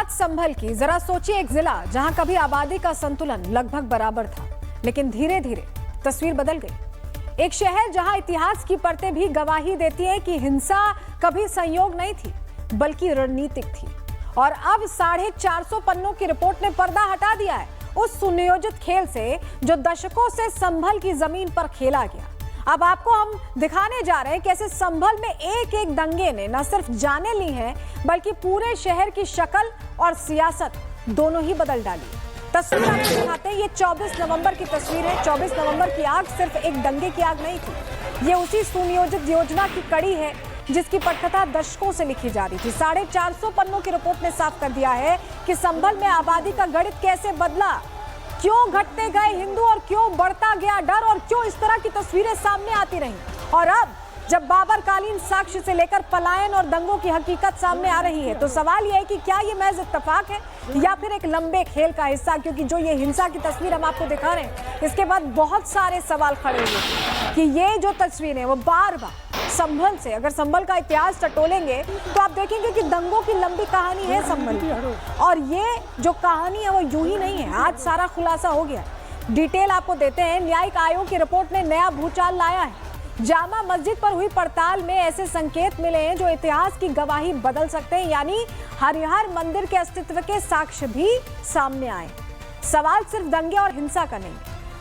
बात संभल की, जरा सोचिए एक जिला जहां कभी आबादी का संतुलन लगभग बराबर था, लेकिन धीरे धीरे तस्वीर बदल गई। एक शहर जहां इतिहास की परतें भी गवाही देती है कि हिंसा कभी संयोग नहीं थी बल्कि रणनीतिक थी। और अब 450 पन्नों की रिपोर्ट ने पर्दा हटा दिया है उस सुनियोजित खेल से जो दशकों से संभल की जमीन पर खेला गया। अब आपको हम दिखाने जा रहे हैं कैसे संभल में एक एक दंगे ने न सिर्फ जानें ली हैं बल्कि पूरे शहर की शक्ल और सियासत दोनों ही बदल डाली। तस्वीर आपको दिखाते हैं, ये 24 नवंबर की तस्वीर है। 24 नवंबर की आग सिर्फ एक दंगे की आग नहीं थी, ये उसी सुनियोजित योजना की कड़ी है जिसकी पटकथा दशकों से लिखी जा रही थी। 450 पन्नों की रिपोर्ट ने साफ कर दिया है कि संभल में आबादी का गणित कैसे बदला, क्यों घटते गए हिंदू और क्यों बढ़ता गया डर और क्यों इस तरह की तस्वीरें सामने आती रहीं। और अब जब बाबरकालीन साक्ष्य से लेकर पलायन और दंगों की हकीकत सामने आ रही है तो सवाल यह है कि क्या ये महज इत्तेफाक है या फिर एक लंबे खेल का हिस्सा। क्योंकि जो ये हिंसा की तस्वीर हम आपको दिखा रहे हैं इसके बाद बहुत सारे सवाल खड़े हुए कि ये जो तस्वीरें हैं वो बार बार संभल से, अगर संभल का इतिहास टटोलेंगे तो आप देखेंगे कि दंगों की लंबी कहानी है संभल की। और ये जो कहानी है वो यूं ही नहीं है, आज सारा खुलासा हो गया। डिटेल आपको देते हैं। न्यायिक आयोग की रिपोर्ट ने नया भूचाल लाया है। जामा मस्जिद पर हुई पड़ताल में ऐसे संकेत मिले हैं जो इतिहास की गवाही बदल सकते हैं, यानी हरिहर मंदिर के अस्तित्व के साक्ष्य भी सामने आए। सवाल सिर्फ दंगे और हिंसा का नहीं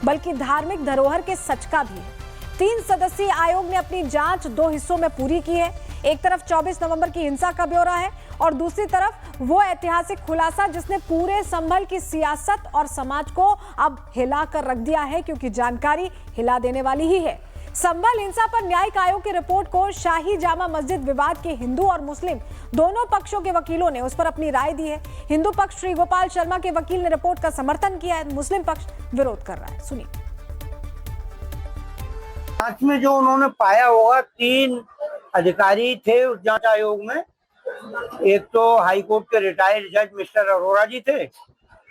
बल्कि धार्मिक धरोहर के सच का भी है। 3 सदस्यीय आयोग ने अपनी जांच 2 हिस्सों में पूरी की है। एक तरफ 24 नवंबर की हिंसा का ब्यौरा है और दूसरी तरफ वो ऐतिहासिक खुलासा जिसने पूरे संभल की सियासत और समाज को अब हिला कर रख दिया है, क्योंकि जानकारी हिला देने वाली ही है। संभल हिंसा पर न्यायिक आयोग की रिपोर्ट को शाही जामा मस्जिद विवाद के हिंदू और मुस्लिम दोनों पक्षों के वकीलों ने उस पर अपनी राय दी है। हिंदू पक्ष श्री गोपाल शर्मा के वकील ने रिपोर्ट का समर्थन किया है, मुस्लिम पक्ष विरोध कर रहा है। सुनिए। जांच में जो उन्होंने पाया होगा, 3 अधिकारी थे उस जांच आयोग में। एक तो हाई कोर्ट के रिटायर्ड जज मिस्टर अरोड़ा जी थे,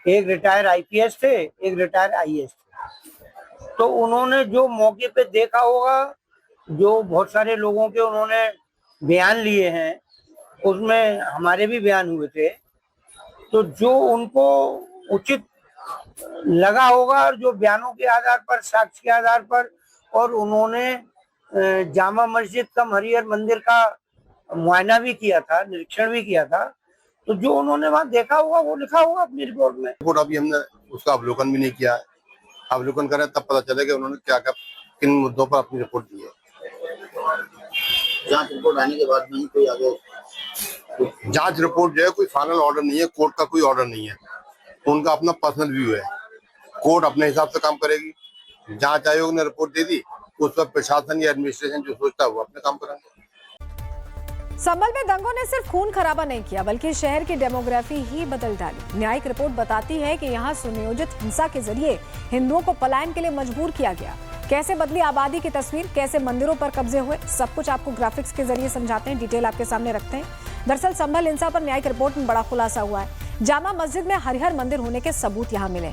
एक रिटायर्ड आईपीएस थे, एक रिटायर्ड आईएएस थे। तो उन्होंने जो मौके पे देखा होगा, जो बहुत सारे लोगों के उन्होंने बयान लिए हैं, उसमें हमारे भी बयान हुए थे। तो जो उनको उचित लगा होगा और जो बयानों के आधार पर, साक्ष्य के आधार पर, और उन्होंने जामा मस्जिद कम हरिहर मंदिर का मुआयना भी किया था, निरीक्षण भी किया था, तो जो उन्होंने वहां देखा होगा वो लिखा होगा अपनी रिपोर्ट में। रिपोर्ट अभी हमने उसका अवलोकन भी नहीं किया है, अवलोकन करें तब पता चलेगा उन्होंने क्या क्या किन मुद्दों पर अपनी रिपोर्ट दी है। जांच रिपोर्ट आने के बाद नहीं कोई आगे जांच रिपोर्ट जो है कोई फाइनल ऑर्डर नहीं है, कोर्ट का कोई ऑर्डर नहीं है, तो उनका अपना पर्सनल व्यू है। कोर्ट अपने हिसाब से काम करेगी। जांच आयोग ने रिपोर्ट दे दी, उस पर प्रशासन या एडमिनिस्ट्रेशन जो सोचता है वो अपने काम करेंगे। संभल में दंगों ने सिर्फ खून खराबा नहीं किया बल्कि शहर की डेमोग्राफी ही बदल डाली। न्यायिक रिपोर्ट बताती है कि यहाँ सुनियोजित हिंसा के जरिए हिंदुओं को पलायन के लिए मजबूर किया गया। कैसे बदली आबादी की तस्वीर, कैसे मंदिरों पर कब्जे हुए, सब कुछ आपको ग्राफिक्स के जरिए समझाते हैं, डिटेल आपके सामने रखते हैं। दरअसल संभल हिंसा पर न्यायिक रिपोर्ट में बड़ा खुलासा हुआ है। जामा मस्जिद में हरिहर मंदिर होने के सबूत यहाँ मिले।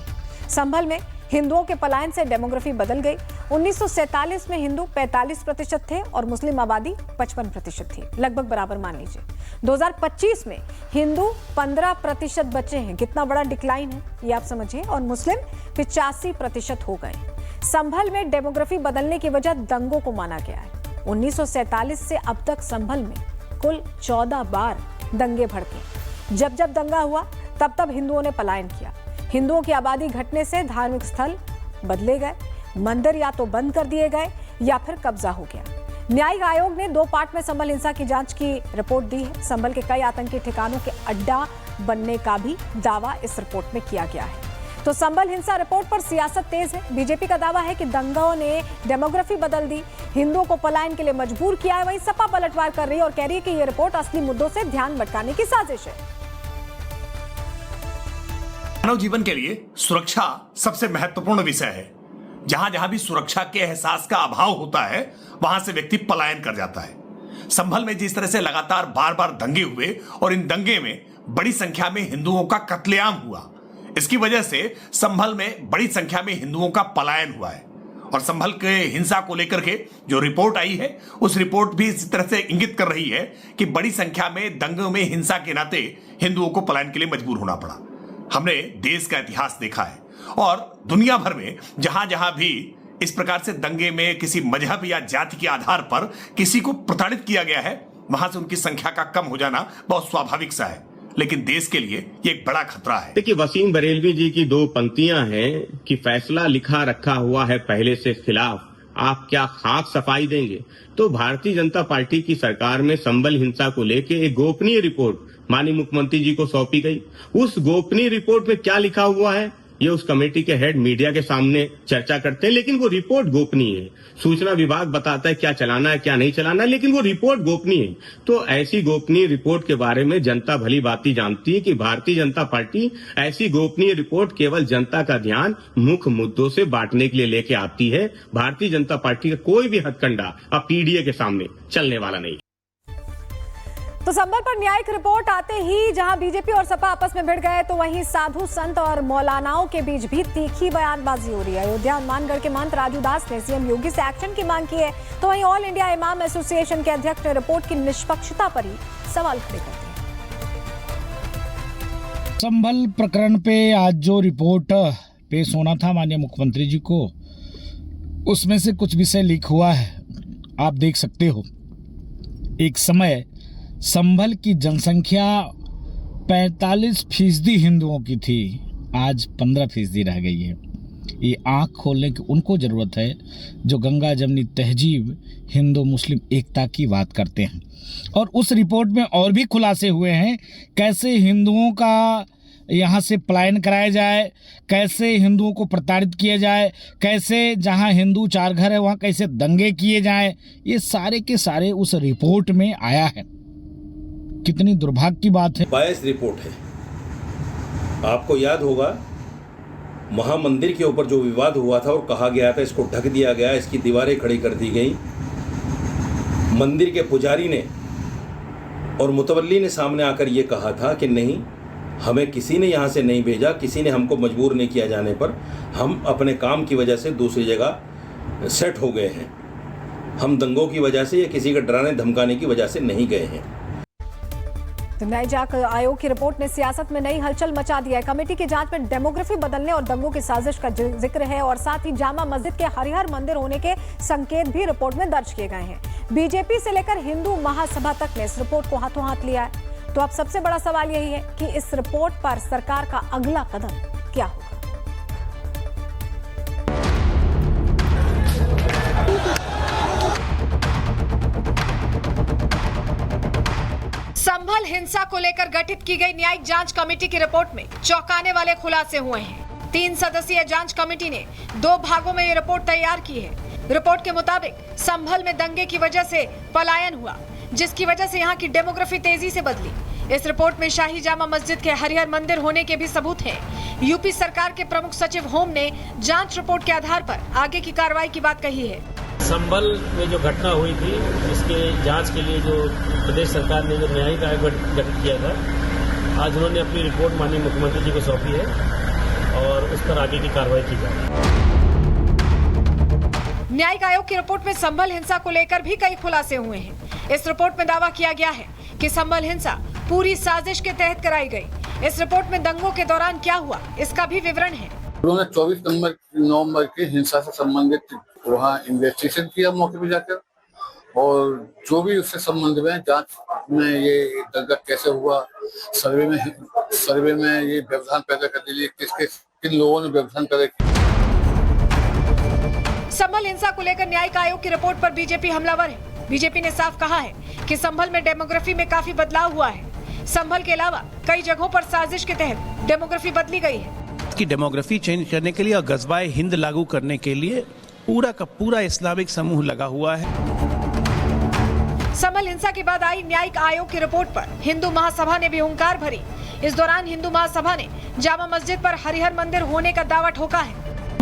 संभल में हिंदुओं के पलायन से डेमोग्राफी बदल गई। 1947 में हिंदू 45% थे और मुस्लिम आबादी 55% थी, लगभग बराबर मान लीजिए। 2025 में हिंदू 15% बचे हैं, कितना बड़ा डिक्लाइन है ये आप समझिए, और मुस्लिम 85% हो गए। संभल में डेमोग्राफी बदलने की वजह दंगों को माना गया है। 1947 से अब तक संभल में कुल 14 बार दंगे भड़के। जब जब दंगा हुआ तब तब हिंदुओं ने पलायन किया। हिंदुओं की आबादी घटने से धार्मिक स्थल बदले गए, मंदिर या तो बंद कर दिए गए या फिर कब्जा हो गया। न्यायिक आयोग ने 2 पार्ट में संभल हिंसा की जांच की रिपोर्ट दी है। संभल के कई आतंकी ठिकानों के अड्डा बनने का भी दावा इस रिपोर्ट में किया गया है। तो संभल हिंसा रिपोर्ट पर सियासत तेज है। बीजेपी का दावा है कि दंगों ने डेमोग्राफी बदल दी, हिंदुओं को पलायन के लिए मजबूर किया है। वहीं सपा पलटवार कर रही है और कह रही है कि यह रिपोर्ट असली मुद्दों से ध्यान भटकाने की साजिश है। मानव जीवन के लिए सुरक्षा सबसे महत्वपूर्ण विषय है। जहां जहां भी सुरक्षा के एहसास का अभाव होता है वहां से व्यक्ति पलायन कर जाता है। संभल में जिस तरह से लगातार बार बार दंगे हुए और इन दंगे में बड़ी संख्या में हिंदुओं का कत्लेआम हुआ, इसकी वजह से संभल में बड़ी संख्या में हिंदुओं का पलायन हुआ है और संभल के हिंसा को लेकर के जो रिपोर्ट आई है उस रिपोर्ट भी इस तरह से इंगित कर रही है कि बड़ी संख्या में दंगों में हिंसा के नाते हिंदुओं को पलायन के लिए मजबूर होना पड़ा। हमने देश का इतिहास देखा है और दुनिया भर में जहां जहां भी इस प्रकार से दंगे में किसी मजहब या जाति के आधार पर किसी को प्रताड़ित किया गया है, वहां से उनकी संख्या का कम हो जाना बहुत स्वाभाविक सा है। लेकिन देश के लिए ये एक बड़ा खतरा है। देखिए, वसीम बरेलवी जी की 2 पंक्तियां हैं कि फैसला लिखा रखा हुआ है पहले से खिलाफ, आप क्या खाक सफाई देंगे। तो भारतीय जनता पार्टी की सरकार में संभल हिंसा को लेकर एक गोपनीय रिपोर्ट माननीय मुख्यमंत्री जी को सौंपी गई। उस गोपनीय रिपोर्ट में क्या लिखा हुआ है ये उस कमेटी के हेड मीडिया के सामने चर्चा करते हैं, लेकिन वो रिपोर्ट गोपनीय है। सूचना विभाग बताता है क्या चलाना है क्या नहीं चलाना है, लेकिन वो रिपोर्ट गोपनीय है। तो ऐसी गोपनीय रिपोर्ट के बारे में जनता भली भांति जानती है कि भारतीय जनता पार्टी ऐसी गोपनीय रिपोर्ट केवल जनता का ध्यान मुख्य मुद्दों से बांटने के लिए लेके आती है। भारतीय जनता पार्टी का कोई भी हथकंडा अब पीडीए के सामने चलने वाला नहीं। तो संभल पर न्यायिक रिपोर्ट आते ही जहां बीजेपी और सपा आपस में भिड़ गए, तो वहीं साधु संत और मौलानाओं के बीच भी तीखी बयानबाजी हो रही है। अयोध्या हनुमानगढ़ के महंत राजू दास ने सीएम योगी से एक्शन की मांग की है, तो वहीं ऑल इंडिया इमाम एसोसिएशन के अध्यक्ष ने रिपोर्ट की निष्पक्षता पर ही सवाल खड़े कर दिए। संभल प्रकरण पे आज जो रिपोर्ट पेश होना था माननीय मुख्यमंत्री जी को, उसमें से कुछ विषय लीक हुआ है। आप देख सकते हो, एक समय संभल की जनसंख्या 45% हिंदुओं की थी, आज 15% रह गई है। ये आँख खोलने की उनको ज़रूरत है जो गंगा जमनी तहजीब हिंदू मुस्लिम एकता की बात करते हैं। और उस रिपोर्ट में और भी खुलासे हुए हैं, कैसे हिंदुओं का यहाँ से पलायन कराया जाए, कैसे हिंदुओं को प्रताड़ित किया जाए, कैसे जहाँ हिंदू 4 घर है वहाँ कैसे दंगे किए जाएं, ये सारे के सारे उस रिपोर्ट में आया है। कितनी दुर्भाग्य की बात है। बायस रिपोर्ट है। आपको याद होगा महामंदिर के ऊपर जो विवाद हुआ था और कहा गया था इसको ढक दिया गया, इसकी दीवारें खड़ी कर दी गई। मंदिर के पुजारी ने और मुतवल्ली ने सामने आकर ये कहा था कि नहीं, हमें किसी ने यहाँ से नहीं भेजा, किसी ने हमको मजबूर नहीं किया जाने पर हम अपने काम की वजह से दूसरी जगह सेट हो गए हैं। हम दंगों की वजह से या किसी का डराने धमकाने की वजह से नहीं गए हैं। तो न्याय जांच आयोग की रिपोर्ट ने सियासत में नई हलचल मचा दिया है। कमेटी की जांच में डेमोग्राफी बदलने और दंगों की साजिश का जिक्र है और साथ ही जामा मस्जिद के हरिहर मंदिर होने के संकेत भी रिपोर्ट में दर्ज किए गए हैं। बीजेपी से लेकर हिंदू महासभा तक ने इस रिपोर्ट को हाथों हाथ लिया है। तो अब सबसे बड़ा सवाल यही है कि इस रिपोर्ट पर सरकार का अगला कदम क्या होगा। संभल हिंसा को लेकर गठित की गई न्यायिक जांच कमेटी की रिपोर्ट में चौंकाने वाले खुलासे हुए हैं। 3 सदस्यीय जांच कमेटी ने 2 भागों में ये रिपोर्ट तैयार की है। रिपोर्ट के मुताबिक संभल में दंगे की वजह से पलायन हुआ, जिसकी वजह से यहाँ की डेमोग्राफी तेजी से बदली। इस रिपोर्ट में शाही जामा मस्जिद के हरिहर मंदिर होने के भी सबूत हैं। यूपी सरकार के प्रमुख सचिव होम ने जांच रिपोर्ट के आधार पर आगे की कार्रवाई की बात कही है। संभल में जो घटना हुई थी इसके जांच के लिए जो प्रदेश सरकार ने जो न्यायिक आयोग गठित किया था, आज उन्होंने अपनी रिपोर्ट माननीय मुख्यमंत्री जी को सौंपी है और उस पर आगे की कार्रवाई की जाएगी। न्यायिक आयोग की रिपोर्ट में संभल हिंसा को लेकर भी कई खुलासे हुए हैं। इस रिपोर्ट में दावा किया गया है कि संभल हिंसा पूरी साजिश के तहत कराई गई। इस रिपोर्ट में दंगों के दौरान क्या हुआ इसका भी विवरण है। उन्होंने 24 नवंबर की हिंसा से संबंधित वहाँ इन्वेस्टिगेशन किया मौके पर जाकर, और जो भी उससे संबंध में जांच में ये दंगा कैसे हुआ, सर्वे में ये व्यवधान पैदा कर दिए, किन लोगों ने व्यवधान पैदा किया। संभल हिंसा को लेकर न्यायिक आयोग की रिपोर्ट पर बीजेपी हमलावर है। बीजेपी ने साफ कहा है कि संभल में डेमोग्राफी में काफी बदलाव हुआ है। संभल के अलावा कई जगहों पर साजिश के तहत डेमोग्राफी बदली गई है। की डेमोग्राफी चेंज करने के लिए और गज़वाए हिंद लागू करने के लिए पूरा का पूरा इस्लामिक समूह लगा हुआ है। संभल हिंसा के बाद आई न्यायिक आयोग की रिपोर्ट पर हिंदू महासभा ने भी हुंकार भरी। इस दौरान हिंदू महासभा ने जामा मस्जिद पर हरिहर मंदिर होने का दावा ठोका है।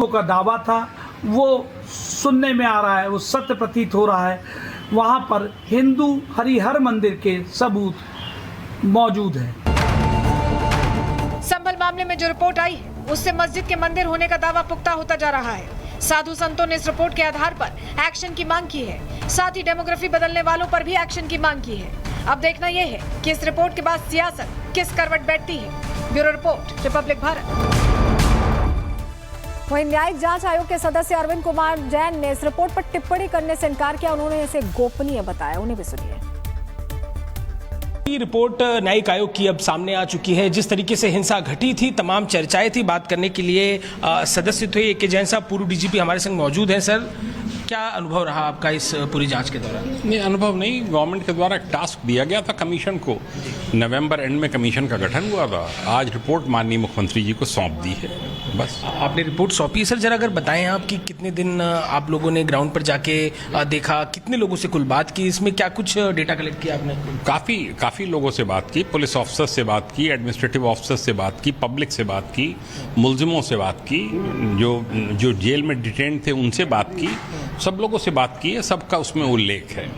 का दावा था वो सुनने में आ रहा है, वो सत्य प्रतीत हो रहा है। वहाँ पर हिंदू हरिहर मंदिर के सबूत मौजूद है। संभल मामले में जो रिपोर्ट आई है उससे मस्जिद के मंदिर होने का दावा पुख्ता होता जा रहा है। साधु संतों ने इस रिपोर्ट के आधार पर एक्शन की मांग की है। साथ ही डेमोग्राफी बदलने वालों पर भी एक्शन की मांग की है। अब देखना यह है कि इस रिपोर्ट के बाद सियासत किस करवट बैठती है। Bureau report, Republic Bharat. वहीं न्यायिक जांच आयोग के सदस्य अरविंद कुमार जैन ने इस रिपोर्ट पर टिप्पणी करने से इनकार किया। उन्होंने इसे गोपनीय बताया। उन्हें भी सुनिए। रिपोर्ट न्यायिक आयोग की अब सामने आ चुकी है। जिस तरीके से हिंसा घटी थी, तमाम चर्चाएं थी। बात करने के लिए सदस्य थे AK जैन साहब, पूर्व DGP हमारे संग मौजूद हैं। सर, क्या अनुभव रहा आपका इस पूरी जांच के दौरान? नहीं, अनुभव नहीं। गवर्नमेंट के द्वारा एक टास्क दिया गया था कमीशन को। नवंबर एंड में कमीशन का गठन हुआ था। आज रिपोर्ट माननीय मुख्यमंत्री जी को सौंप दी है। बस आपने रिपोर्ट सौंपी। सर, जरा अगर बताएं आप कि कितने दिन आप लोगों ने ग्राउंड पर जाके देखा, कितने लोगों से कुल बात की, इसमें क्या कुछ डेटा कलेक्ट किया आपने? काफ़ी लोगों से बात की, पुलिस ऑफिसर से बात की, एडमिनिस्ट्रेटिव ऑफिसर से बात की, पब्लिक से बात की, मुलजिमों से बात की, जो जेल में डिटेन थे उनसे बात की, सब लोगों से बात की है। सबका उसमें उल्लेख है।